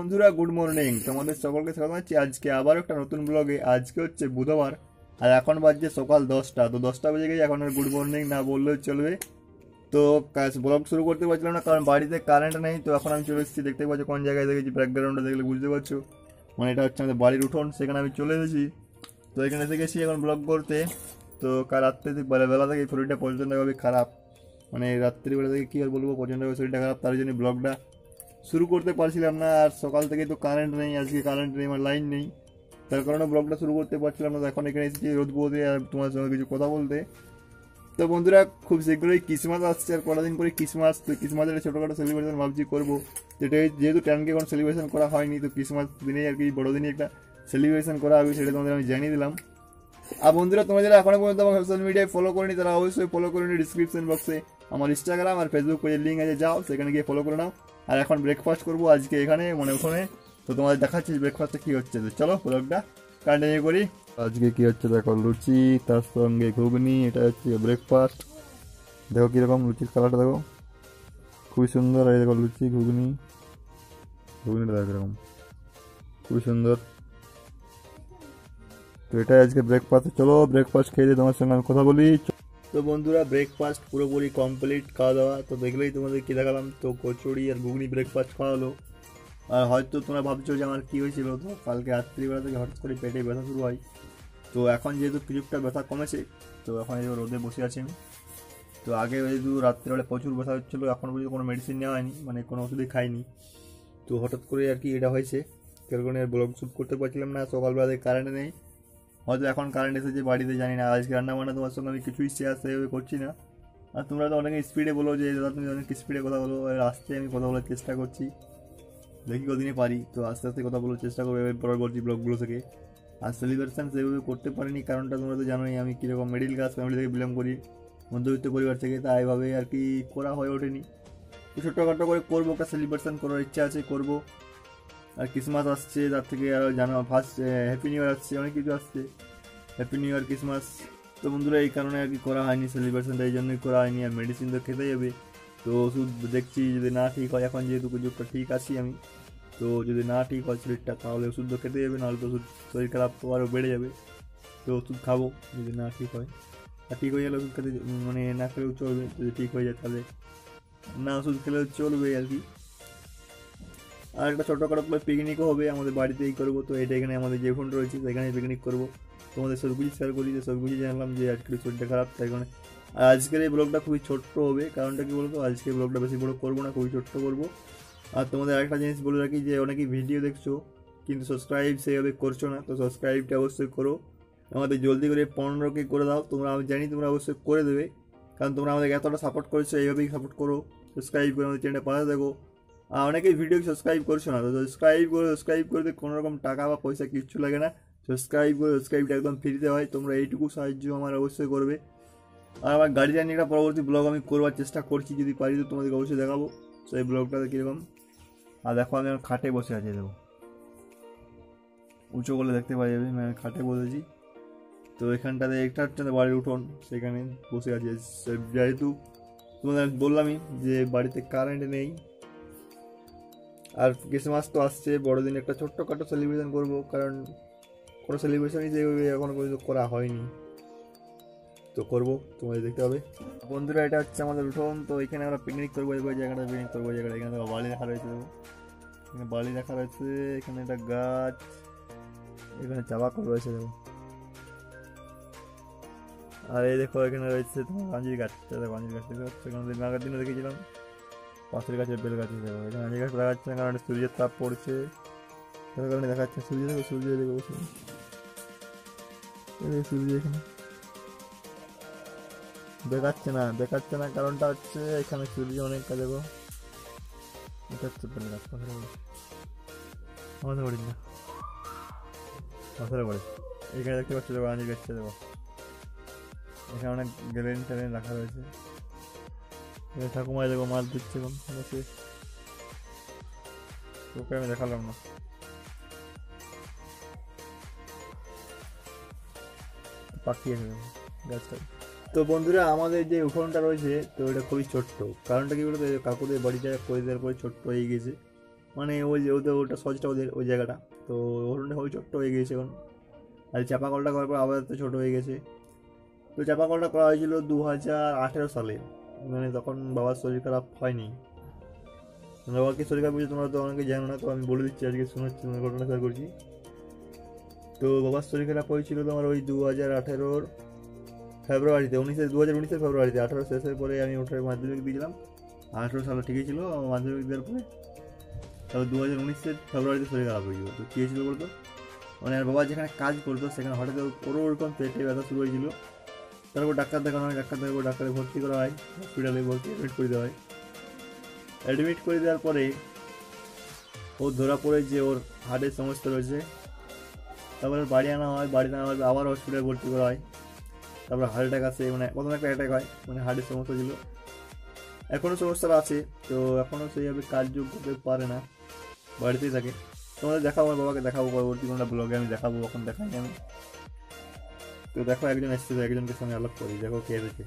বন্ধুরা good morning, তোমাদের সকলকে স্বাগত জানাচ্ছি আজকে আবার একটা নতুন ব্লগে। আজকে হচ্ছে বুধবার আর এখন বাজছে সকাল 10টা। তো 10টা বেজে গেছে, এখন আর গুড মর্নিং না বললেও চলবে। তো ব্লগ শুরু করতে পারছিলাম না কারণ বাড়িতে কারেন্ট নেই। তো এখন আমি চলে এসেছি, দেখতে পাচ্ছি কোন জায়গায় দেখেছি, ব্যাকগ্রাউন্ডে দেখলে বুঝতে পারছো, মানে এটা হচ্ছে আমাদের বাড়ির উঠোন, সেখানে আমি চলে এসেছি। তো এখানে এসে গেছি এখন ব্লগ করতে। তো কাল রাত্রে বেলা থেকে শরীরটা প্রচণ্ডভাবে খারাপ, মানে রাত্রিবেলা থেকে কী আর বলবো, প্রচণ্ডভাবে শরীরটা খারাপ, তার জন্য ব্লগটা শুরু করতে পারছিলাম না। আর সকাল থেকে তো কারেন্ট নেই, আজকে কারেন্ট নেই, আমার লাইন নেই, তার কারণে ব্লগটা শুরু করতে পারছিলাম না। এখন এখানে এসেছি রোদ বোধে আর তোমার সঙ্গে কিছু কথা বলতে। তো বন্ধুরা খুব শীঘ্রই ক্রিসমাস আসছে, আর কটা দিন পরে ক্রিসমাস। তো ক্রিসমাসের ছোটোখাটো সেলিব্রেশন ভাবছি করবো, যেটা যেহেতু ট্যানকে এখন সেলিব্রেশন করা হয়নি, তো ক্রিসমাস দিনেই আর কি বড়দিনে একটা সেলিব্রেশন করা হবে, সেটা তোমাদের আমি জানিয়ে দিলাম। আর বন্ধুরা তোমরা যারা এখনো পর্যন্ত আমার সোশ্যাল মিডিয়ায় ফলো করেনি তারা অবশ্যই ফলো করে নিও। ডিসক্রিপশন বক্সে আমার ইনস্টাগ্রাম আর ফেসবুক পেজের লিঙ্ক আছে, যাও সেখানে গিয়ে ফলো করে নাও। আর এখন ব্রেকফাস্ট করবো আজকে এখানে, মানে ওখানে। তো তোমাদের দেখাচ্ছি ব্রেকফাস্টে কী হচ্ছে। তো চলো ব্লগটা কন্টিনিউ করি। আজকে কী হচ্ছে দেখো, লুচি তার সঙ্গে ঘুগনি, এটা হচ্ছে ব্রেকফাস্ট। দেখো কীরকম লুচির কালারটা দেখো, খুবই সুন্দর। এই দেখো লুচি ঘুগনিটা দেখো এরকম খুবই সুন্দর। তো এটাই আজকে ব্রেকফাস্ট। চলো ব্রেকফাস্ট খেয়ে দিয়ে তোমার সঙ্গে আমি কথা বলি। তো বন্ধুরা ব্রেকফাস্ট পুরোপুরি কমপ্লিট, খাওয়া দাওয়া তো দেখলেই তোমাদের কী দেখালাম। তো কচুরি আর ঘুগনি ব্রেকফাস্ট খাওয়া হলো। আর হয়তো তোমরা ভাবছো যে আমার কী হয়েছিল, তো কালকে রাত্রিবেলা থেকে হঠাৎ করে পেটে ব্যথা শুরু হয়। তো এখন যেহেতু কিছুটা ব্যথা কমেছে, তো এখন এই রোদে বসে আছি আমি। তো আগে যেহেতু রাত্রিবেলা প্রচুর ব্যথা হচ্ছিলো, এখন পর্যন্ত কোনো মেডিসিন নেওয়া হয়নি, মানে কোনো ওষুধই খাইনি। তো হঠাৎ করে আর কি এটা হয়েছে, তার কারণে ব্লগ শ্যুট করতে পারছিলাম না। সকালবেলা কারেন্ট নেই, হয়তো এখন কারেন্ট এসেছে বাড়িতে, জানি না। আজকে রান্নাবান্না তোমার সঙ্গে আমি কিছুই শেয়ার সেভাবে করছি না। আর তোমরা তো অনেক স্পিডে বলো যে দাদা তুমি অনেক স্পিডে কথা বলো, আর আস্তে আমি কথা বলার চেষ্টা করছি, দেখি কদিনে পারি। তো আস্তে আস্তে কথা বলার চেষ্টা করবো এবার পরবর্তী ব্লগগুলো থেকে। আর সেলিব্রেশন সেভাবে করতে পারিনি, কারণটা তোমরা তো জানোই আমি কীরকম মিডিল ক্লাস ফ্যামিলি থেকে বিলং করি, মধ্যবিত্ত পরিবার থেকে, তাই এভাবে আর কি করা হয়ে ওঠেনি। তো ছোট্টখাটো করে করবো, একটা সেলিব্রেশন করার ইচ্ছা আছে, করবো। আর ক্রিসমাস আসছে, তার থেকে আরও জানো ফার্স্ট হ্যাপি নিউ ইয়ার আসছে, অনেক কিছু আসছে, হ্যাপি নিউ ইয়ার ক্রিসমাস। তো বন্ধুরা এই কারণে আর কি করা হয়নি সেলিব্রেশনটা, এই জন্যই করা হয়নি। আর মেডিসিন তো খেতেই হবে, তো ওষুধ দেখছি যদি না ঠিক হয়, এখন যেহেতু কিছুটা ঠিক আছি আমি, তো যদি না ঠিক হয় শরীরটা তাহলে ওষুধ তো খেতেই হবে, নাহলে তো ওষুধ শরীর খারাপ তো আরও বেড়ে যাবে। তো ওষুধ খাবো যদি না ঠিক হয়, আর ঠিক হয়ে গেলে ওষুধ খেতে মানে না খেলেও চলবে, যদি ঠিক হয়ে যায় তাহলে না ওষুধ খেলেও চলবে আর কি। আর একটা ছোটোখাটো করে পিকনিকও হবে আমাদের বাড়িতেই করবো। তো এটা এখানে আমাদের যে ফোন রয়েছে সেখানে পিকনিক করবো। তোমাদের সব কিছু শেয়ার করি, যে সব কিছু জানলাম যে আজকের শরীরটা খারাপ, তাই কারণে। আর আজকের এই ব্লগটা খুবই ছোট্ট হবে, কারণটা কি বলতো, আজকের ব্লগটা বেশি বড় করবো না, খুবই ছোট্ট করবো। আর তোমাদের আরেকটা জিনিস বলে রাখি, যে অনেকেই ভিডিও দেখছো কিন্তু সাবস্ক্রাইব সেইভাবে করছো না, তো সাবস্ক্রাইবটা অবশ্যই করো। আমাদের জলদি করে 15K করে দাও তোমরা, আমি জানি তোমরা অবশ্যই করে দেবে, কারণ তোমরা আমাদের এতটা সাপোর্ট করেছো, এইভাবেই সাপোর্ট করো। সাবস্ক্রাইব করে আমাদের চ্যানেলটা পাশে দেখো। আর অনেকেই ভিডিও সাবস্ক্রাইব করছো না, তো সাবস্ক্রাইব করতে কোনো রকম টাকা বা পয়সা কিচ্ছু লাগে না। সাবস্ক্রাইবটা একদম ফ্রিতে হয়, তোমরা এইটুকু সাহায্য আমার অবশ্যই করবে। আর আমার গাড়ি নিয়ে একটা পরবর্তী ব্লগ আমি করবার চেষ্টা করছি, যদি পারি তো তোমাদেরকে অবশ্যই দেখাবো সেই ব্লগটাতে কীরকম। আর দেখো আমি আমার খাটে বসে আছি, দেখো উঁচু করলে দেখতে পাওয়া যাবে, আমি খাটে বসেছি। তো এখানটাতে একটা হচ্ছে বাড়ির উঠোন, সেখানে বসে আছি। যেহেতু তোমাদের বললামই যে বাড়িতে কারেন্ট নেই, আর ক্রিসমাস তো আসছে, বড়দিন একটা ছোট্টখাটো সেলিব্রেশন করবো, কারণ কোনো সেলিব্রেশনই যেভাবে এখনো পর্যন্ত করা হয়নি, তো করবো, তোমাদের দেখতে হবে। বন্ধুরা এটা হচ্ছে আমাদের উঠোন, তো এখানে আমরা পিকনিক করবো, এই জায়গাটা পিকনিক করবো, জায়গাটা এখানে বালি রাখা রয়েছে, এখানে বালি রাখা রয়েছে, এখানে একটা গাছ, এখানে চাবা কল রয়েছে দেখো। আর এই দেখো এখানে রয়েছে তোমার আঞ্জির গাছ, দেখো আঞ্জির গাছ দেখতে পাচ্ছ, এখানে আগের দিনে দেখেছিলাম পাশের গাছের বেল গাছ, দেখো এখানে আঞ্জির গাছ দেখা যাচ্ছে না, কারণ সূর্যের তাপ পড়ছে, তার কারণে দেখা যাচ্ছে সূর্য, দেখো সূর্য, দেখো সূর্য এখানে দেখাচ্ছে না, কারণটা হচ্ছে এখানে সূর্য অনেকটা, দেখো এটা হচ্ছে বেল গাছ, পাশের বাড়ি, আমাদের বাড়ি না, পাশের বাড়ি। এখানে দেখতে পাচ্ছি দেখো আঞ্জির গাছটা, দেখো এখানে অনেক গ্যালেন ট্যালেন রাখা রয়েছে। এখানে ঠাকুমায় দেখো মাছ দিচ্ছে এখন বসে, তোকে আমি দেখালাম না। পাখি আছে গাছটা। তো বন্ধুরা আমাদের যে উঠোনটা রয়েছে, তো এটা খুবই ছোট্ট, কারণটা কি বলতো, কাকুদের বাড়িটা করে দেওয়ার পরে ছোট্ট হয়ে গেছে, মানে ওই যে ওদের ওটা সজটা ওদের ওই জায়গাটা, তো হরিণটা ওই ছোট্ট হয়ে গেছে এখন। আর চাপা কলটা করার পর আবার তো ছোটো হয়ে গেছে। তো চাপা কলটা করা হয়েছিল 2018 সালে, মানে তখন বাবার শরীর খারাপ হয়নি। বাবার কি শরীর খারাপ হয়েছে তোমরা তো অনেকে জানো না, তো আমি বলে দিচ্ছি, আজকে শোনাচ্ছি, ঘটনা শেয়ার করছি। তো বাবার শরীর খারাপ হয়েছিল তোমার ওই 2018 ফেব্রুয়ারিতে, 2019 ফেব্রুয়ারিতে। 18 শেষের পরে আমি ওঠার মাধ্যমিক দিয়েছিলাম, 18 সালে ঠিকই ছিল। মাধ্যমিক দেওয়ার পরে তারপর 2019 ফেব্রুয়ারিতে শরীর খারাপ হয়েছিল। তো কী হয়েছিল বলতো, মানে আর বাবা যেখানে কাজ করতো সেখানে হঠাৎ ওরকম পেটে ব্যথা শুরু হয়েছিল। তারপর ডাক্তার দেখানো হয়, ডাক্তারে ভর্তি করা হয়, হসপিটালে অ্যাডমিট করে দেওয়া হয়। অ্যাডমিট করে দেওয়ার পরে ও ধরা পড়ে যে ওর হার্টের সমস্যা রয়েছে। তারপরে বাড়ি আনা হয়, আবার হসপিটালে ভর্তি করা হয়। তারপর হার্ট অ্যাটাক আসে, মানে প্রথমে একটা অ্যাটাক হয়, মানে হার্টের সমস্যা ছিল, এখনও সমস্যা আছে। তো এখনও সেইভাবে কাজযোগ করতে পারে না, বাড়িতেই থাকে। তোমাদের দেখাবো, আমার বাবাকে দেখাবো পরবর্তী কোনো ব্লগে, আমি দেখাবো, এখন দেখাই আমি। তো দেখো একজন এসছে, তো একজনকে সঙ্গে আলাপ করি, দেখো কে এসেছে।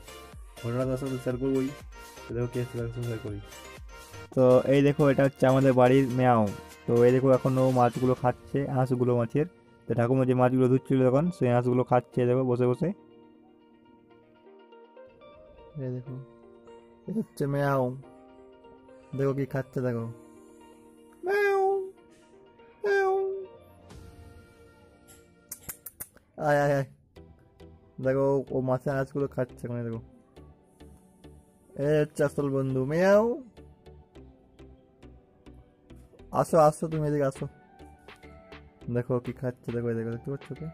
ঘটনা তার সাথে শেয়ার করবোই, তো দেখো কে এসেছে তার সাথে শেয়ার করি। তো এই দেখো এটা হচ্ছে আমাদের বাড়ির মেয়াও। তো এই দেখো এখনও মাছগুলো খাচ্ছে, হাঁসগুলো মাছের। তো ঠাকুমা যে মাছগুলো ধুচ্ছিল তখন সেই হাঁসগুলো খাচ্ছে, দেখো বসে বসে। এই দেখো এটা হচ্ছে মেয়াও, দেখো কি খাচ্ছে, দেখো মেয়াও মেয়াও। আয় আয় আয়, দেখো ও মাছের হাঁসগুলো খাচ্ছে ওখানে, দেখো এ হচ্ছে আসল বন্ধু মেয়াও। আসো আসো, তুমি এদিকে আসো, দেখো কি খাচ্ছে, দেখো দেখো দেখতে পাচ্ছ তো,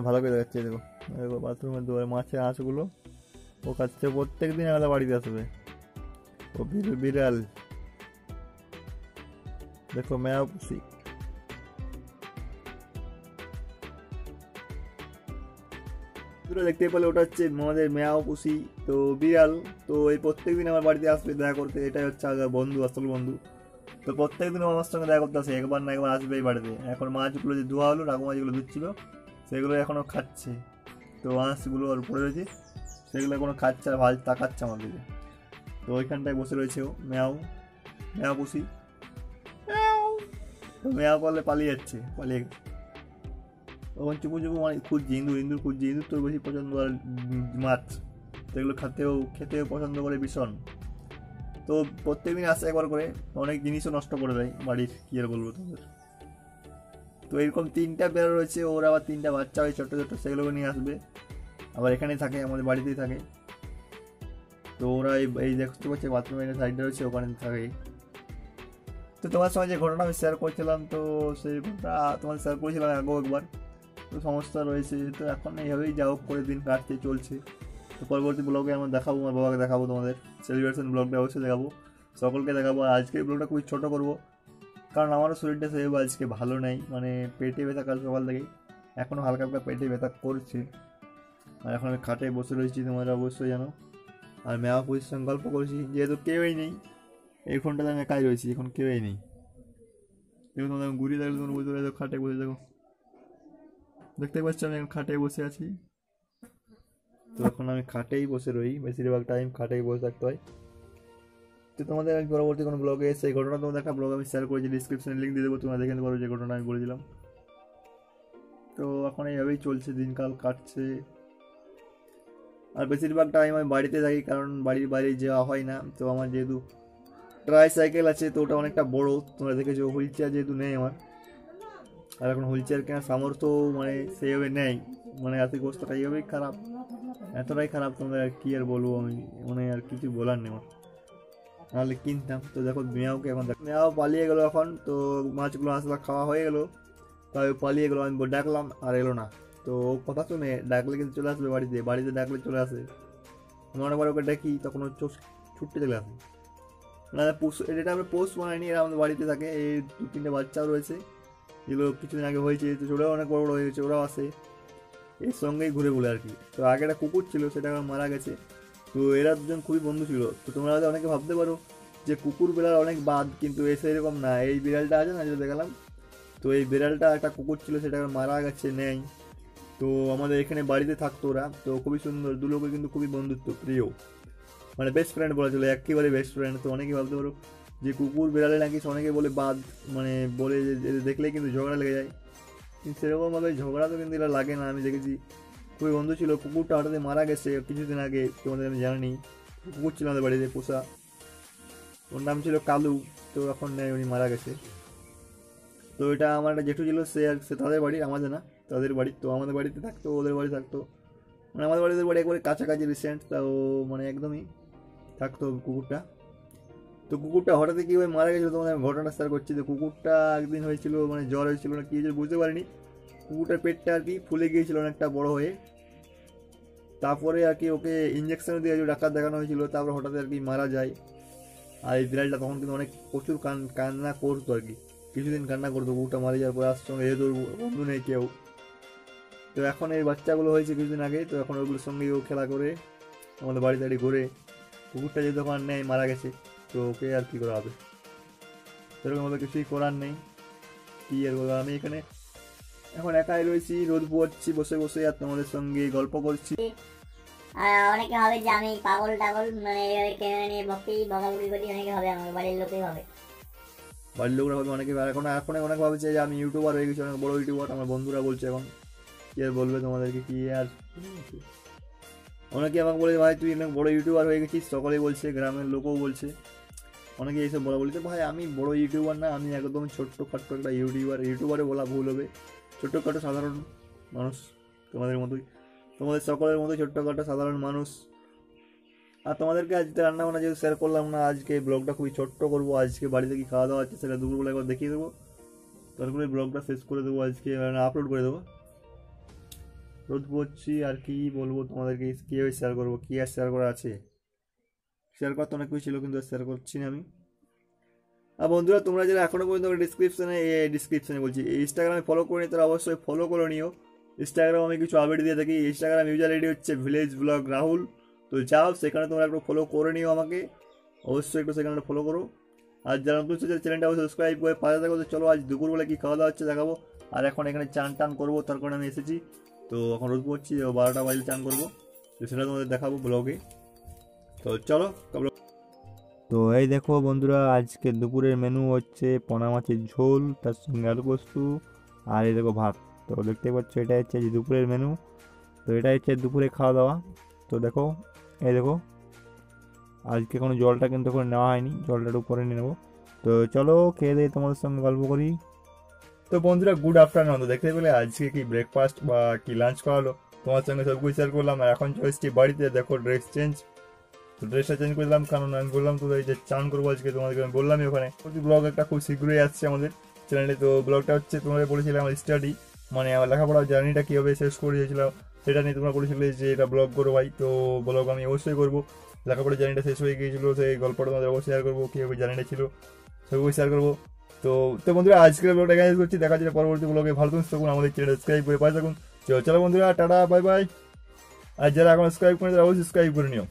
ভালো করে দেখাচ্ছে। দেখো দেখো বাথরুমের দুয়ারে মাছের হাঁসগুলো ও খাচ্ছে, প্রত্যেক দিন আমাদের বাড়িতে আসবে। ও বিড়াল, দেখো মেয়াও পুষি। দেখতে পেলে ওটা হচ্ছে আমাদের মেয়াও পুষি, তো বিড়াল। তো এই প্রত্যেকদিন আমার বাড়িতে আসবে দেখা করতে, এটাই হচ্ছে আমার বন্ধু, আসল বন্ধু। তো প্রত্যেকদিন আমার সঙ্গে দেখা করতে আসে, একবার না একবার আসবে এই বাড়িতে। এখন মাছগুলো যে ধোয়া হলো, ঠাকুমা যেগুলো ধুচ্ছিল সেগুলো এখনও খাচ্ছে। তো মাছগুলো আর পড়ে রয়েছে, সেগুলো এখনো খাচ্ছে আর ভাজ তাকাচ্ছে আমার দিকে। তো ওইখানটায় বসে রয়েছে ও মেয়াও, মেয়াও পুষি। তো মেয়াও করলে পালিয়ে যাচ্ছে, পালিয়ে গেছে। তখন চুপু চুপু মানে খুঁজছি, ইঁদুর খুঁজছি, ইঁদুর তোর বেশি পছন্দ আর মাছ, তো এগুলো খেতেও পছন্দ করে ভীষণ। তো প্রত্যেকদিন আসে একবার করে, অনেক জিনিসও নষ্ট করে দেয় বাড়ির, কী আর বলবো তোমাদের। তো এরকম 3টা বেড়া রয়েছে, ওর আবার 3টা বাচ্চা হয় ছোটো ছোটো, সেগুলোকে নিয়ে আসবে, আবার এখানেই থাকে, আমাদের বাড়িতেই থাকে। তো ওরা এই দেখতে পাচ্ছে বাথরুমের সাইডে রয়েছে, ওখানে থাকে। তো তোমার সঙ্গে যে ঘটনা আমি শেয়ার করছিলাম, তো সেই ঘটনা তোমার শেয়ার করেছিলাম আগেও একবার। তো সমস্যা রয়েছে, তো এখন এইভাবেই যা হোক করে দিন কাটতে চলছে। তো পরবর্তী ব্লগে আমরা দেখাবো, আমার বাবাকে দেখাবো, তোমাদের সেলিব্রেশন ব্লগটা অবশ্যই দেখাবো, সকলকে দেখাবো। আর আজকের ব্লগটা খুবই ছোটো করবো, কারণ আমারও শরীরটা সেভাবে আজকে ভালো নেই, মানে পেটে ব্যথা কাল সকাল থেকেই, এখনও হালকা হালকা পেটে ব্যথা করছে। আর এখন আমি খাটে বসে রয়েছি, তোমরা অবশ্যই জানো। আর মেয়া পুষির সঙ্গে গল্প করেছি, যেহেতু কেউই নেই এই ফোনটাতে, আমি একাই রয়েছি, এখন কেউই নেই। দেখো তোমাদের ঘুরিয়ে দেখলে তোমরা বুঝতে পারছো, খাটে বসে দেখো, দেখতে পাচ্ছ আমি এখন খাটে বসে আছি। তো এখন আমি খাটেই বসে রই, বেশিরভাগ টাইম খাটেই বসে থাকতে হয়। তো তোমাদের আমি পরবর্তী কোনো ব্লগে সেই ঘটনা, তোমাদের একটা ব্লগ আমি শেয়ার করেছি, ডিসক্রিপশনে লিঙ্ক দিয়ে দেবো, তোমরা দেখে নিতে পারো যে ঘটনা আমি বলেছিলাম। তো এখন এইভাবেই চলছে, দিনকাল কাটছে। আর বেশিরভাগ টাইম আমি বাড়িতে থাকি, কারণ বাড়ির বাইরে যাওয়া হয় না। তো আমার যেহেতু ট্রাই সাইকেল আছে, তো ওটা অনেকটা বড়, তোমরা দেখেছো, হুইল চেয়ার যেহেতু নেই আমার, আর এখন হুইল চেয়ার কেনার সামর্থ্য মানে সেইভাবে নেই, মানে আর্থিক অবস্থাটা এইভাবেই খারাপ, এতটাই খারাপ তোমাদের আর কি আর বলবো আমি, মানে আর কিছু বলার নেই আমার, নাহলে কিনতাম। তো দেখো মেয়াওকে এখন মেয়াও পালিয়ে গেলো এখন। তো মাছগুলো আসলে খাওয়া হয়ে গেলো, তাই পালিয়ে গেলো, আমি ডাকলাম আর এলো না। তো ও কথা শুনে ডাকলে কিন্তু চলে আসবে বাড়িতে, বাড়িতে ডাকলে চলে আসে। আমি অনেকবার ওকে ডাকি, তখন ও ছুটতে চলে আসে। না এটা আমরা পোস্ট বানাইনি, এরা আমাদের বাড়িতে থাকে। এই 2-3টে বাচ্চাও রয়েছে, যেগুলো কিছুদিন আগে হয়েছে, তো ওরাও অনেক বড় বড় হয়ে গেছে, ওরাও আসে এর সঙ্গেই ঘুরে বলে আর কি। তো আগে একটা কুকুর ছিল, সেটা মারা গেছে। তো এরা দুজন খুবই বন্ধু ছিল। তো তোমরা হয়তো অনেকে ভাবতে পারো যে কুকুর বিড়াল অনেক বাদ, কিন্তু এসে এরকম না। এই বিড়ালটা আছে না, যেটা দেখালাম, তো এই বিড়ালটা একটা কুকুর ছিল, সেটা মারা গেছে, নেই। তো আমাদের এখানে বাড়িতে থাকতো ওরা, তো খুবই সুন্দর, দু লোকের কিন্তু খুবই বন্ধুত্ব প্রিয়, মানে বেস্ট ফ্রেন্ড বলা চলে, একেবারে বেস্ট ফ্রেন্ড। তো অনেকেই ভাবতে পারো যে কুকুর বেড়ালে নাকি অনেকে বলে বাদ, মানে বলে যে দেখলেই কিন্তু ঝগড়া লেগে যায়, কিন্তু সেরকমভাবে ঝগড়া তো কিন্তু এটা লাগে না। আমি দেখেছি খুবই বন্ধু ছিল, কুকুরটা হঠাৎ মারা গেছে কিছুদিন আগে, তোমাদের আমি জানি। কুকুর ছিল আমাদের বাড়িতে পোষা, ওর নাম ছিল কালু, তো এখন নেই, উনি মারা গেছে। তো এটা আমার একটা জেঠু ছিল, সে তাদের বাড়ি, আমাদের না, তাদের বাড়ি। তো আমাদের বাড়িতে থাকতো, ওদের বাড়ি থাকতো, মানে আমাদের বাড়ি ওদের বাড়ি একবারে কাছাকাছি রিসেন্ট, তাও মানে একদমই থাকতো কুকুরটা। তো কুকুরটা হঠাৎ কীভাবে মারা গেছিলো তোমাদের আমি ঘটনা শেয়ার করছি। তো কুকুরটা একদিন হয়েছিল, মানে জ্বর হয়েছিল না কী হয়েছিল বুঝতে পারিনি, কুকুরটার পেটটা আর কি ফুলে গিয়েছিল অনেকটা বড় হয়ে। তারপরে আর কি ওকে ইঞ্জেকশন দিয়ে ডাক্তার দেখানো হয়েছিল, তারপর হঠাৎ আর কি মারা যায়। আর এই বিড়ালটা তখন কিন্তু অনেক প্রচুর কান্না করতো আর কি, কিছুদিন কান্না করতো কুকুরটা মারা যাওয়ার পর। আর সঙ্গে যেহেতু বন্ধু নেই কেউ, তো এখন এই বাচ্চাগুলো হয়েছে কিছুদিন আগে, তো এখন ওগুলোর সঙ্গেই ও খেলা করে, আমাদের বাড়ি টাড়ি ঘুরে। কুকুরটা যেহেতু এখন নেই, মারা গেছে, তো ওকে আর কি করা হবে, সেরকমভাবে কিছুই করার নেই। কি আর বলবো, আমি এখানে এখন একাই রয়েছি, রোদ পোয়াচ্ছি বসে বসে, আর তোমাদের সঙ্গে গল্প করছি। আর অনেকে ভাবে যে আমি পাগল টাগল, মানে ক্যামেরা নিয়ে বকাবকি করি, অনেকে ভাবে, আমার বাড়ির লোকেই ভাবে, বাড়ির লোকরা ভাবে, অনেকে এখন এখন অনেক ভাবছে যে আমি ইউটিউবার হয়ে গেছি, অনেক বড় ইউটিউবার। আমার বন্ধুরা বলছে এখন, কি আর বলবে তোমাদেরকে, কি আর। অনেকে আমাকে বলে ভাই তুই অনেক বড় ইউটিউবার হয়ে গেছিস, সকলেই বলছে, গ্রামের লোকও বলছে, অনেকে এইসব বলা বলছে। ভাই আমি বড় ইউটিউবার না, আমি একদম ছোট্টখাট্ট একটা ইউটিউবারে বলা ভুল হবে, ছোট্টখাটো সাধারণ মানুষ, তোমাদের মতোই, তোমাদের সকলের মতোই ছোট্টখাটো সাধারণ মানুষ। আর তোমাদেরকে আজকে রান্নাবান্না যেহেতু শেয়ার করলাম না, আজকে ব্লগটা খুবই ছোট্ট করবো। আজকে বাড়িতে কি খাওয়া দাওয়া আছে সেটা দুপুরবেলা একবার দেখিয়ে দেবো, তারপরে ব্লগটা শেষ করে দেবো আজকে, আপলোড করে দেবো। রোদ পড়ছি, আর কি বলবো তোমাদেরকে, কীভাবে শেয়ার করবো, কী আর শেয়ার করা আছে, শেয়ার করতে অনেক কিছু ছিল কিন্তু শেয়ার করছি না আমি। আর বন্ধুরা তোমরা যারা এখনো পর্যন্ত ডিসক্রিপশনে বলছি, ইনস্টাগ্রামে ফলো করে নিও, তারা অবশ্যই ফলো করে নিও। ইনস্টাগ্রামে আমি কিছু আপডেট দিয়ে থাকি, ইনস্টাগ্রাম ইউজার আইডি হচ্ছে ভিলেজ ব্লগ রাহুল। তো যাও সেখানে তোমরা একটু ফলো করে নিও আমাকে, অবশ্যই একটু সেখানে ফলো করো। আর যারা নতুন চ্যানেলটা সাবস্ক্রাইব করে পাশে থাকো। তো চলো আজ দুপুরবেলা কি খাওয়া দাওয়া হচ্ছে দেখাবো। আর এখন এখানে চান টান করবো, তার কারণে আমি এসেছি। তো এখন রোদ পড়ছি, 12টা বাজে চান করবো, তো সেটা তোমাদের দেখাবো ব্লগে। তো চলো। তো এই দেখো বন্ধুরা, আজকে দুপুরের মেনু হচ্ছে পোনা মাছের ঝোল, তার সঙ্গে আলু পোস্ত, আর এই দেখো ভাত। তো দেখতে পাচ্ছ এটা হচ্ছে যে দুপুরের মেনু, তো এটা হচ্ছে দুপুরে খাওয়া দাওয়া। তো দেখো, এই দেখো আজকে কোনো জলটা কিন্তু এখন নেওয়া হয়নি, জলটা একটু পরে নিয়ে নেবো। তো চলো খেয়ে দিয়ে তোমাদের সঙ্গে গল্প করি। তো বন্ধুরা গুড আফটারনুন। তো দেখতে পেলে আজকে কি ব্রেকফাস্ট বা কি লাঞ্চ করালো, তোমার সঙ্গে সব কিছু শেয়ার করলাম। আর এখন চলে এসেছি বাড়িতে, দেখো ড্রেস চেঞ্জ, তো ড্রেসটা চেঞ্জ করলাম কারণ আমি বললাম তো এই যে চান করবো আজকে, তোমাদেরকে আমি বললামই ওখানে। ব্লগ একটা খুব শীঘ্রই আসছে আমাদের চ্যানেলে। তো ব্লগটা হচ্ছে তোমাদের বলেছিলাম আমার স্টাডি, মানে আমার লেখাপড়ার জার্নিটা কীভাবে শেষ করে দিয়েছিলাম সেটা নিয়ে তোমরা বলেছিলে যে এটা ব্লগ করো ভাই। তো ব্লগ আমি অবশ্যই করবো, লেখাপড়ার জার্নিটা শেষ হয়ে গিয়েছিলো, সেই গল্পটা তোমাদের অবশ্যই শেয়ার করবো, কীভাবে জার্নিটা ছিল সেগুলো শেয়ার করবো। তো তো বন্ধুরা আজকের ব্লগটা এখানে করছি, দেখা যাচ্ছে পরবর্তী ব্লগে। ভালো থাকুন, আমাদের চ্যানেল সাবস্ক্রাইব করে পাশে থাকুন। চলো বন্ধুরা, টাটা বাই বাই। আর যারা এখন সাবস্ক্রাইব করে তারা অবশ্যই সাবস্ক্রাইব করে নিও।